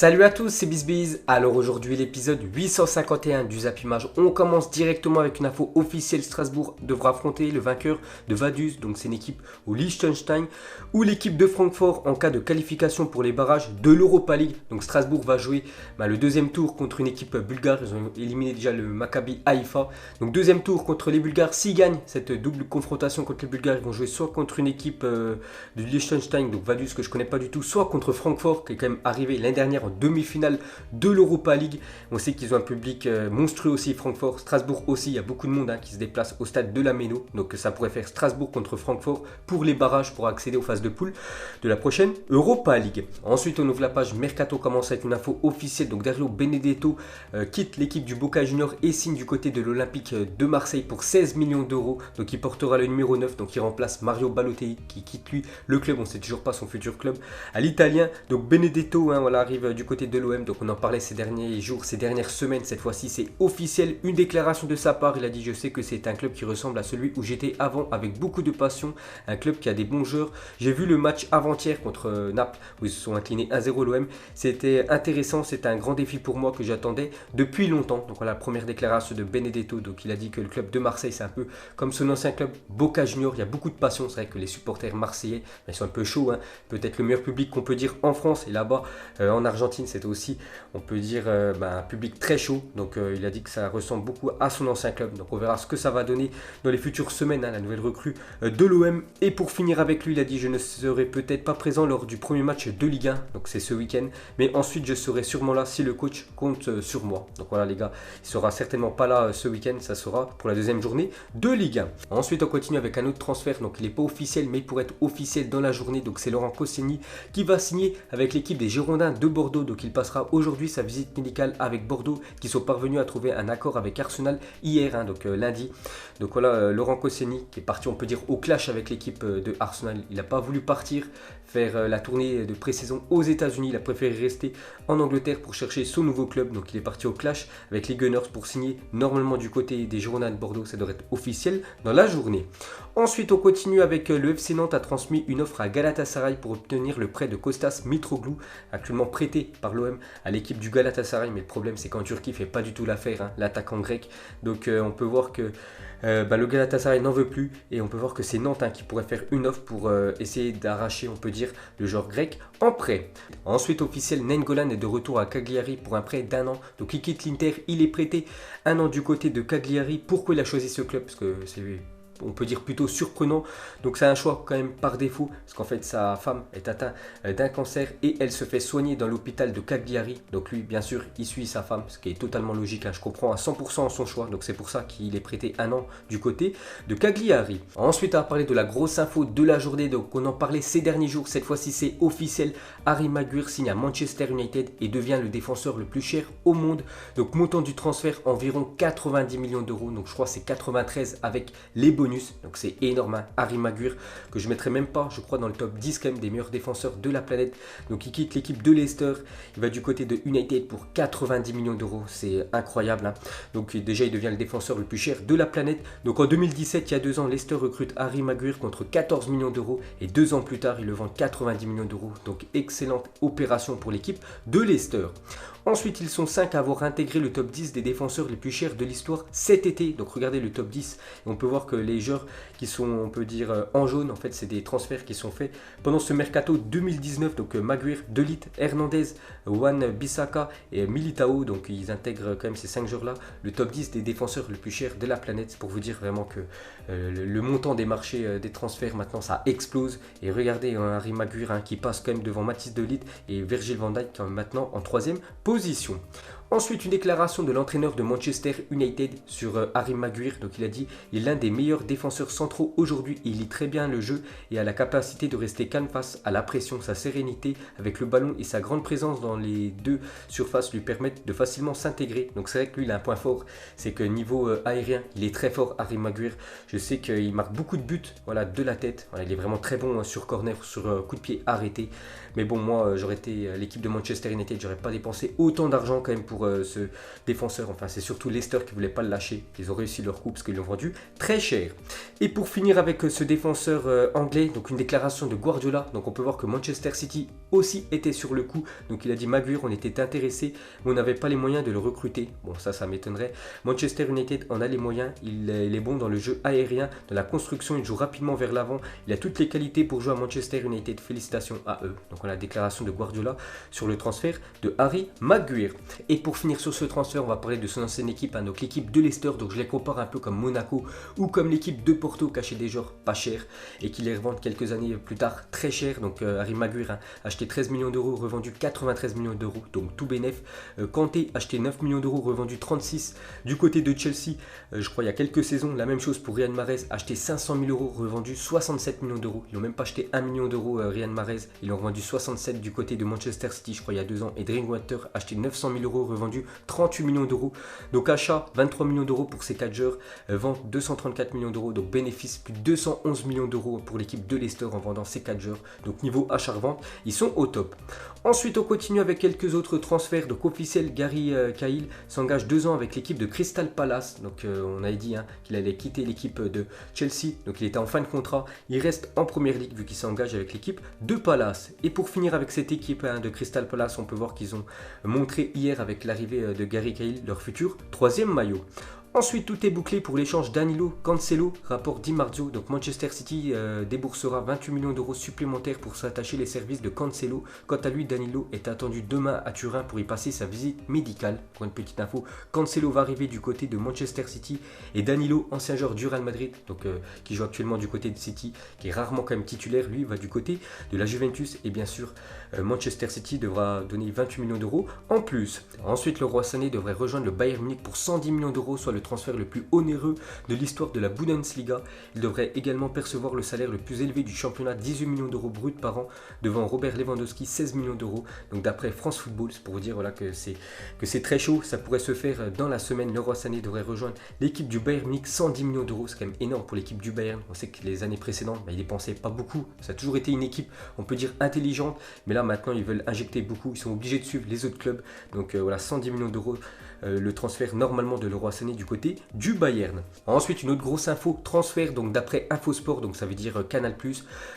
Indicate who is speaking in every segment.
Speaker 1: Salut à tous, c'est BizBiz. Alors aujourd'hui l'épisode 851 du Zap Image. On commence directement avec une info officielle. Strasbourg devra affronter le vainqueur de Vaduz. Donc c'est une équipe au Liechtenstein ou l'équipe de Francfort en cas de qualification pour les barrages de l'Europa League. Donc Strasbourg va jouer le deuxième tour contre une équipe bulgare. Ils ont éliminé déjà le Maccabi Haïfa. Donc deuxième tour contre les Bulgares. S'ils gagnent cette double confrontation contre les Bulgares, ils vont jouer soit contre une équipe du Liechtenstein, donc Vaduz que je connais pas du tout, soit contre Francfort qui est quand même arrivé l'année dernière en demi-finale de l'Europa League. On sait qu'ils ont un public monstrueux aussi, Francfort. Strasbourg aussi, il y a beaucoup de monde qui se déplace au stade de la Méno. Donc ça pourrait faire Strasbourg contre Francfort pour les barrages pour accéder aux phases de poule de la prochaine Europa League. Ensuite, on ouvre la page Mercato, commence avec une info officielle. Donc Dario Benedetto quitte l'équipe du Boca Juniors et signe du côté de l'Olympique de Marseille pour 16 millions d'euros. Donc il portera le numéro 9, donc il remplace Mario Balotelli qui quitte lui le club. On ne sait toujours pas son futur club à l'italien. Donc Benedetto arrive du côté de l'OM, donc on en parlait ces derniers jours, ces dernières semaines. Cette fois-ci c'est officiel, une déclaration de sa part. Il a dit: je sais que c'est un club qui ressemble à celui où j'étais avant, avec beaucoup de passion, un club qui a des bons joueurs. J'ai vu le match avant-hier contre Naples où ils se sont inclinés 1-0 l'OM, c'était intéressant, c'était un grand défi pour moi que j'attendais depuis longtemps. Donc voilà la première déclaration de Benedetto. Donc il a dit que le club de Marseille c'est un peu comme son ancien club Boca Juniors, il y a beaucoup de passion. C'est vrai que les supporters marseillais ils sont un peu chauds, peut-être le meilleur public qu'on peut dire en France, et là-bas en Argentine c'était aussi, on peut dire, un public très chaud. Donc il a dit que ça ressemble beaucoup à son ancien club. Donc on verra ce que ça va donner dans les futures semaines, la nouvelle recrue de l'OM. Et pour finir avec lui, il a dit: je ne serai peut-être pas présent lors du premier match de Ligue 1, donc c'est ce week-end, mais ensuite je serai sûrement là si le coach compte sur moi. Donc voilà les gars, il sera certainement pas là ce week-end, ça sera pour la deuxième journée de Ligue 1. Ensuite on continue avec un autre transfert, donc il n'est pas officiel mais il pourrait être officiel dans la journée. Donc c'est Laurent Koscielny qui va signer avec l'équipe des Girondins de Bordeaux. Donc il passera aujourd'hui sa visite médicale avec Bordeaux, qui sont parvenus à trouver un accord avec Arsenal hier, donc lundi. Donc voilà, Laurent Koscielny qui est parti, on peut dire, au clash avec l'équipe de Arsenal. Il n'a pas voulu partir faire la tournée de pré-saison aux États-Unis. Il a préféré rester en Angleterre pour chercher son nouveau club. Donc il est parti au clash avec les Gunners pour signer normalement du côté des Girondins de Bordeaux. Ça devrait être officiel dans la journée. Ensuite on continue avec le FC Nantes a transmis une offre à Galatasaray pour obtenir le prêt de Kostas Mitroglou, actuellement prêté par l'OM à l'équipe du Galatasaray. Mais le problème c'est qu'en Turquie il ne fait pas du tout l'affaire, l'attaquant grec. Donc on peut voir que le Galatasaray n'en veut plus, et on peut voir que c'est Nantes qui pourrait faire une offre pour essayer d'arracher, on peut dire, le joueur grec en prêt. Ensuite officiel, Nainggolan est de retour à Cagliari pour un prêt d'1 an. Donc il quitte l'Inter, il est prêté 1 an du côté de Cagliari. Pourquoi il a choisi ce club? Parce que c'est, on peut dire, plutôt surprenant. Donc c'est un choix quand même par défaut, parce qu'en fait sa femme est atteinte d'un cancer et elle se fait soigner dans l'hôpital de Cagliari. Donc lui bien sûr il suit sa femme, ce qui est totalement logique, je comprends à 100% son choix. Donc c'est pour ça qu'il est prêté 1 an du côté de Cagliari. Ensuite on va parler de la grosse info de la journée. Donc on en parlait ces derniers jours, cette fois-ci c'est officiel. Harry Maguire signe à Manchester United et devient le défenseur le plus cher au monde. Donc montant du transfert environ 90 millions d'euros, donc je crois que c'est 93 avec les bonus. Donc c'est énorme, Harry Maguire, que je ne mettrai même pas, je crois, dans le top 10 quand même des meilleurs défenseurs de la planète. Donc il quitte l'équipe de Leicester, il va du côté de United pour 90 millions d'euros, c'est incroyable. Donc déjà il devient le défenseur le plus cher de la planète. Donc en 2017, il y a 2 ans, Leicester recrute Harry Maguire contre 14 millions d'euros, et 2 ans plus tard ils le vendent 90 millions d'euros. Donc excellente opération pour l'équipe de Leicester. Ensuite, ils sont 5 à avoir intégré le top 10 des défenseurs les plus chers de l'histoire cet été. Donc regardez le top 10. Et on peut voir que les joueurs qui sont, on peut dire, en jaune, en fait, c'est des transferts qui sont faits pendant ce mercato 2019. Donc Maguire, De Ligt, Hernandez, Wan-Bissaka et Militao. Donc ils intègrent quand même ces 5 joueurs-là le top 10 des défenseurs les plus chers de la planète. C'est pour vous dire vraiment que le montant des marchés des transferts maintenant ça explose. Et regardez Harry Maguire qui passe quand même devant Matthijs De Ligt et Virgil van Dijk maintenant en 3e position. Ensuite, une déclaration de l'entraîneur de Manchester United sur Harry Maguire. Donc il a dit: il est l'un des meilleurs défenseurs centraux aujourd'hui, il lit très bien le jeu et a la capacité de rester calme face à la pression. Sa sérénité avec le ballon et sa grande présence dans les deux surfaces lui permettent de facilement s'intégrer. Donc c'est vrai que lui il a un point fort, c'est que niveau aérien il est très fort, Harry Maguire. Je sais qu'il marque beaucoup de buts de la tête. Il est vraiment très bon sur corner, sur coup de pied arrêté. Mais bon, moi j'aurais été l'équipe de Manchester United, j'aurais pas dépensé autant d'argent quand même pour ce défenseur. Enfin c'est surtout Leicester qui voulait pas le lâcher. Ils ont réussi leur coup parce qu'ils l'ont vendu très cher. Et pour finir avec ce défenseur anglais, donc une déclaration de Guardiola. Donc on peut voir que Manchester City aussi été sur le coup. Donc il a dit Maguire, on était intéressé, mais on n'avait pas les moyens de le recruter. Bon, ça m'étonnerait. Manchester United en a les moyens. Il est bon dans le jeu aérien, dans la construction. Il joue rapidement vers l'avant. Il a toutes les qualités pour jouer à Manchester United. Félicitations à eux. Donc on a la déclaration de Guardiola sur le transfert de Harry Maguire. Et pour finir sur ce transfert, on va parler de son ancienne équipe, donc l'équipe de Leicester. Donc je les compare un peu comme Monaco ou comme l'équipe de Porto qui achète des joueurs pas chers et qui les revendent quelques années plus tard très cher. Donc Harry Maguire acheté 13 millions d'euros, revendu 93 millions d'euros, donc tout bénef. Kanté acheté 9 millions d'euros, revendu 36. Du côté de Chelsea, je crois il y a quelques saisons, la même chose pour Riyad Mahrez, acheté 500 000 euros, revendu 67 millions d'euros. Ils n'ont même pas acheté 1 million d'euros Riyad Mahrez, ils l'ont revendu 67 du côté de Manchester City, je crois il y a 2 ans. Et Drinkwater acheté 900 000 euros, revendu 38 millions d'euros. Donc achat 23 millions d'euros pour ces 4 joueurs, vente 234 millions d'euros, donc bénéfice plus de 211 millions d'euros pour l'équipe de Leicester en vendant ces 4 joueurs. Donc niveau achat-revente, ils sont au top. Ensuite, on continue avec quelques autres transferts. Donc officiel, Gary Cahill s'engage 2 ans avec l'équipe de Crystal Palace. Donc on avait dit qu'il allait quitter l'équipe de Chelsea. Donc il était en fin de contrat. Il reste en première ligue vu qu'il s'engage avec l'équipe de Palace. Et pour finir avec cette équipe de Crystal Palace, on peut voir qu'ils ont montré hier avec l'arrivée de Gary Cahill leur futur 3e maillot. Ensuite, tout est bouclé pour l'échange Danilo Cancelo, rapport Di Marzio. Donc Manchester City déboursera 28 millions d'euros supplémentaires pour s'attacher les services de Cancelo. Quant à lui, Danilo est attendu demain à Turin pour y passer sa visite médicale. Pour une petite info, Cancelo va arriver du côté de Manchester City et Danilo, ancien joueur du Real Madrid, donc qui joue actuellement du côté de City, qui est rarement quand même titulaire, lui va du côté de la Juventus. Et bien sûr, Manchester City devra donner 28 millions d'euros en plus. Ensuite, le Roi Sané devrait rejoindre le Bayern Munich pour 110 millions d'euros, soit le transfert le plus onéreux de l'histoire de la Bundesliga. Il devrait également percevoir le salaire le plus élevé du championnat, 18 millions d'euros bruts par an, devant Robert Lewandowski, 16 millions d'euros. Donc d'après France Football, c'est pour vous dire voilà, que c'est très chaud, ça pourrait se faire dans la semaine. Le Roi Sané devrait rejoindre l'équipe du Bayern Munich, 110 millions d'euros, c'est quand même énorme pour l'équipe du Bayern. On sait que les années précédentes, il dépensait pas beaucoup, ça a toujours été une équipe, on peut dire intelligente, mais là maintenant ils veulent injecter beaucoup, ils sont obligés de suivre les autres clubs. Donc voilà, 110 millions d'euros. Le transfert normalement de Leroy Sané du côté du Bayern. Ensuite, une autre grosse info, transfert donc d'après Infosport, donc ça veut dire Canal+.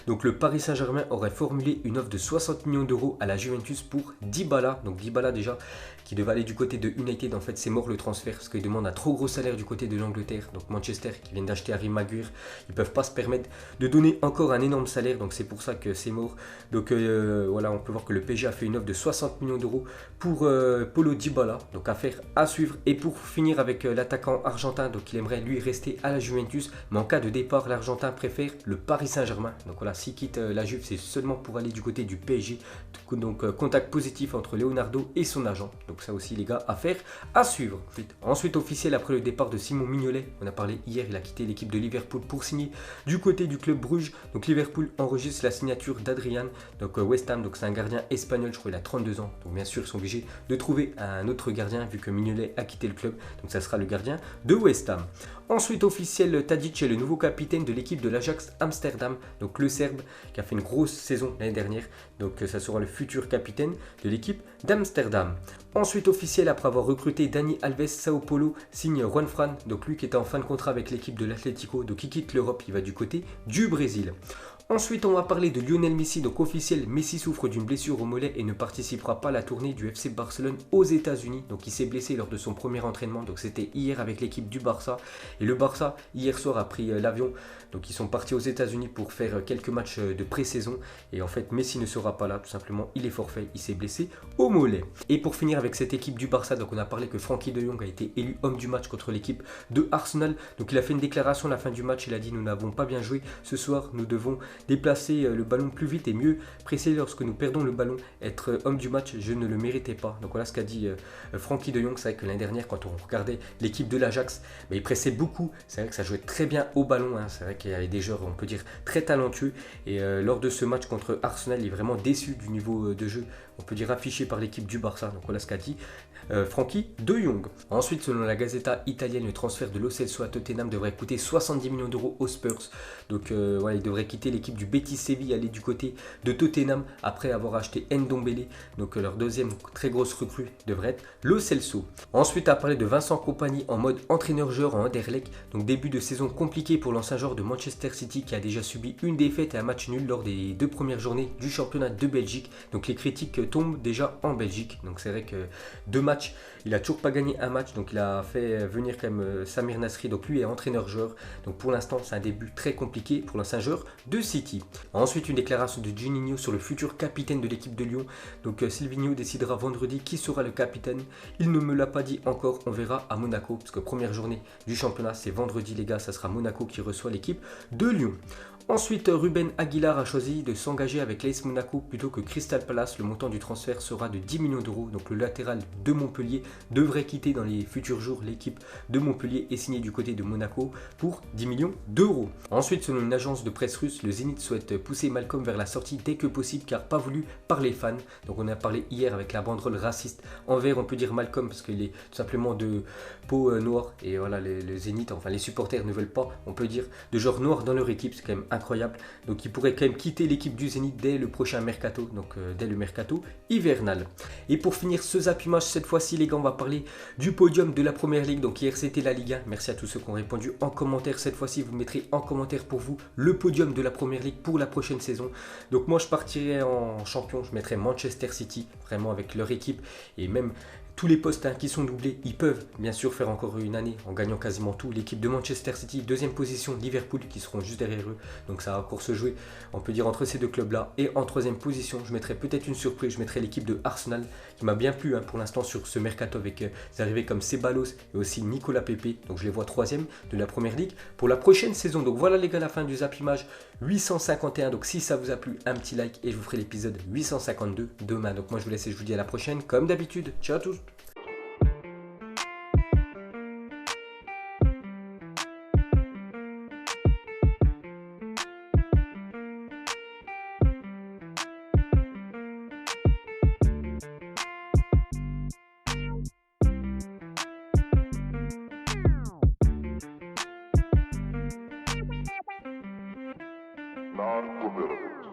Speaker 1: Donc le Paris Saint-Germain aurait formulé une offre de 60 millions d'euros à la Juventus pour Dybala. Donc Dybala déjà qui devait aller du côté de United, en fait c'est mort le transfert parce qu'il demande un trop gros salaire du côté de l'Angleterre. Donc Manchester qui viennent d'acheter Harry Maguire, ils peuvent pas se permettre de donner encore un énorme salaire, donc c'est pour ça que c'est mort. Donc voilà, on peut voir que le PSG a fait une offre de 60 millions d'euros pour Paulo Dybala, donc affaire à suivre. Et pour finir avec l'attaquant argentin, donc il aimerait lui rester à la Juventus, mais en cas de départ, l'Argentin préfère le Paris Saint-Germain. Donc voilà, s'il quitte la Juve, c'est seulement pour aller du côté du PSG. Donc contact positif entre Leonardo et son agent. Donc ça aussi les gars, affaire à suivre. Ensuite officiel après le départ de Simon Mignolet, on a parlé hier, il a quitté l'équipe de Liverpool pour signer du côté du club Bruges. Donc Liverpool enregistre la signature d'Adrian, donc West Ham, donc c'est un gardien espagnol, je crois il a 32 ans. Donc bien sûr ils sont obligés de trouver un autre gardien vu que Mignolet a quitté le club. Donc ça sera le gardien de West Ham. Ensuite officiel, Tadic est le nouveau capitaine de l'équipe de l'Ajax Amsterdam, donc le Serbe qui a fait une grosse saison l'année dernière, donc ça sera le futur capitaine de l'équipe d'Amsterdam. Ensuite officiel, après avoir recruté Dani Alves, Sao Paulo signe Juan Fran, donc lui qui était en fin de contrat avec l'équipe de l'Atlético, donc il quitte l'Europe, il va du côté du Brésil. Ensuite, on va parler de Lionel Messi. Donc officiel, Messi souffre d'une blessure au mollet et ne participera pas à la tournée du FC Barcelone aux États-Unis. Donc il s'est blessé lors de son premier entraînement. Donc c'était hier avec l'équipe du Barça. Et le Barça, hier soir, a pris l'avion. Donc ils sont partis aux États-Unis pour faire quelques matchs de pré-saison. Et en fait, Messi ne sera pas là, tout simplement. Il est forfait, il s'est blessé au mollet. Et pour finir avec cette équipe du Barça, donc on a parlé que Frenkie de Jong a été élu homme du match contre l'équipe de Arsenal. Donc il a fait une déclaration à la fin du match. Il a dit: nous n'avons pas bien joué ce soir, nous devons déplacer le ballon plus vite et mieux presser lorsque nous perdons le ballon. Être homme du match, je ne le méritais pas. Donc voilà ce qu'a dit Frenkie de Jong. C'est vrai que l'année dernière, quand on regardait l'équipe de l'Ajax, il pressait beaucoup. C'est vrai que ça jouait très bien au ballon. C'est vrai qu'il y avait des joueurs, on peut dire, très talentueux. Et lors de ce match contre Arsenal, il est vraiment déçu du niveau de jeu on peut dire affiché par l'équipe du Barça, donc voilà ce qu'a dit Frankie de Jong. Ensuite, selon la Gazzetta italienne, le transfert de Lo Celso à Tottenham devrait coûter 70 millions d'euros aux Spurs. Donc voilà, il devrait quitter l'équipe du Betis Séville, aller du côté de Tottenham après avoir acheté Ndombele. Donc leur deuxième très grosse recrue devrait être Lo Celso. Ensuite, à parler de Vincent Kompany en mode entraîneur-joueur en Anderlecht. Donc début de saison compliqué pour l'ancien joueur de Manchester City qui a déjà subi une défaite et un match nul lors des 2 premières journées du championnat de Belgique. Donc les critiques tombent déjà en Belgique. Donc c'est vrai que 2 matchs, il a toujours pas gagné un match, donc il a fait venir quand même Samir Nasri, donc lui est entraîneur-joueur. Donc pour l'instant, c'est un début très compliqué pour l'ancien joueur de City. Ensuite, une déclaration de Juninho sur le futur capitaine de l'équipe de Lyon. Donc Silvinho décidera vendredi qui sera le capitaine. Il ne me l'a pas dit encore, on verra à Monaco, parce que première journée du championnat, c'est vendredi les gars, ça sera Monaco qui reçoit l'équipe de Lyon. Ensuite, Ruben Aguilar a choisi de s'engager avec l'AS Monaco plutôt que Crystal Palace. Le montant du transfert sera de 10 millions d'euros. Donc le latéral de Montpellier devrait quitter dans les futurs jours l'équipe de Montpellier et signer du côté de Monaco pour 10 millions d'euros. Ensuite, selon une agence de presse russe, le Zénith souhaite pousser Malcolm vers la sortie dès que possible car pas voulu par les fans. Donc on a parlé hier avec la banderole raciste envers, on peut dire Malcolm parce qu'il est tout simplement de peau noire. Et voilà, le Zénith, enfin les supporters ne veulent pas, on peut dire, de genre noir dans leur équipe. C'est quand même incroyable. Donc il pourrait quand même quitter l'équipe du Zénith dès le prochain mercato, donc dès le mercato hivernal. Et pour finir ce Zappy Match, cette fois-ci les gars, on va parler du podium de la Première Ligue. Donc hier c'était la Ligue 1. Merci à tous ceux qui ont répondu en commentaire. Cette fois-ci vous mettrez en commentaire pour vous le podium de la Première Ligue pour la prochaine saison. Donc moi je partirai en champion, je mettrai Manchester City, vraiment avec leur équipe et même tous les postes qui sont doublés, ils peuvent bien sûr faire encore une année en gagnant quasiment tout. L'équipe de Manchester City, deuxième position, Liverpool qui seront juste derrière eux. Donc ça va encore se jouer, on peut dire, entre ces deux clubs-là. Et en troisième position, je mettrai peut-être une surprise, je mettrai l'équipe de Arsenal qui m'a bien plu pour l'instant sur ce mercato avec des arrivées comme Ceballos et aussi Nicolas Pepe. Donc je les vois troisième de la Première Ligue pour la prochaine saison. Donc voilà les gars, la fin du Zappy Match 851. Donc si ça vous a plu, un petit like et je vous ferai l'épisode 852 demain. Donc moi je vous laisse et je vous dis à la prochaine comme d'habitude. Ciao à tous. Non-formidable.